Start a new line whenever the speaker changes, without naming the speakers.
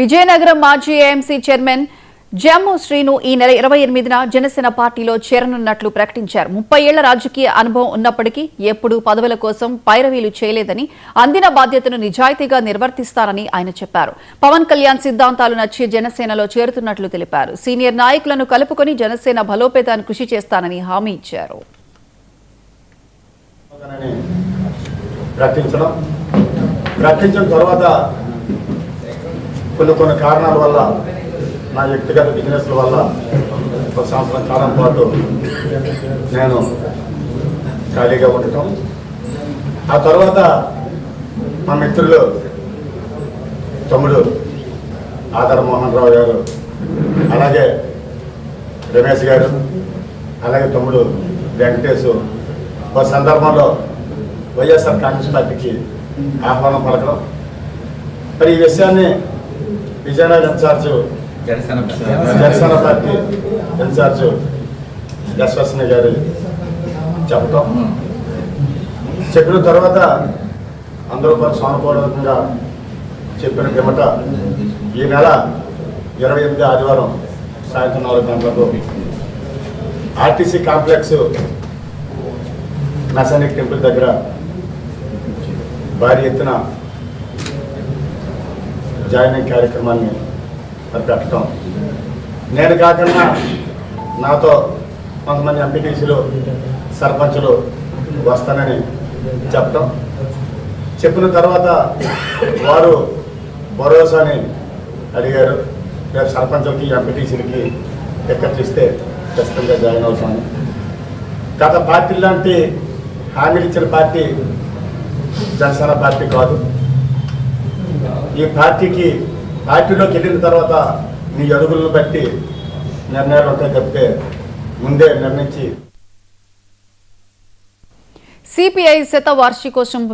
విజయనగరం మాజీ AMC chairman Jammu Srinu ఈ నెల 28న జనసేన పార్టీలో చేరనున్నట్లు ప్రకటించారు. 30 ఏళ్ల రాజకీయ అనుభవం ఉన్నప్పటికీ ఎప్పుడూ పదవుల కోసం పైరవీలు చేయలేదని, అందిన బాధ్యతను నిజాయితీగా నిర్వర్తిస్తారని ఆయన చెప్పారు. పవన్ కళ్యాణ్ సిద్ధాంతాలు నచ్చి జనసేనలో చేరుతున్నట్లు తెలిపారు. సీనియర్ నాయకులను కలుపుకొని జనసేన బలోపేతానికి కృషి చేస్తానని హామీ ఇచ్చారు.
ప్రకటించిన తర్వాత కొన్ని కారణాల వల్ల నా వ్యక్తిగత బిజినెస్ల వల్ల ఒక సంవత్సరం కాలం పాటు నేను ఖాళీగా ఉండటం, ఆ తర్వాత మా మిత్రులు తమ్ముడు ఆదర్ మోహన్ రావు గారు, అలాగే రమేష్ గారు, అలాగే తమ్ముడు వెంకటేష్ ఒక సందర్భంలో వైఎస్ఆర్ కాంగ్రెస్ పార్టీకి ఆహ్వానం పలకడం, మరి ఈ విషయాన్ని Vizianagaram incharge Janasena party incharge Yashaswini గారు చెప్పిన తర్వాత అందరూ కూడా సానుకూలంగా చెప్పిన పిమ్మట ఈ నెల 28 ఆదివారం సాయంత్రం 4 గంటలకు ఆర్టీసీ కాంప్లెక్స్ నసానిక్ టెంపుల్ దగ్గర భారీ ఎత్తున జాయినింగ్ కార్యక్రమాన్ని పెట్టడం, నేను కాకుండా నాతో కొంతమంది ఎంపీటీసీలు సర్పంచులు వస్తానని చెప్పిన తర్వాత వారు భరోసాని అడిగారు. రేపు సర్పంచులకి ఎంపీటీసీలకి టికెట్లు ఇస్తే ఖచ్చితంగా జాయిన్ అవుతాను. గత పార్టీ లాంటి హామీలు ఇచ్చిన పార్టీ జనసేన పార్టీ కాదు. ఈ పార్టీలోకి వెళ్ళిన తర్వాత నీ అడుగులను బట్టి నిర్ణయాలు ఉంటాయి తప్పితే ముందే నిర్ణయించి
సిపిఐ శత వార్షికోత్సవం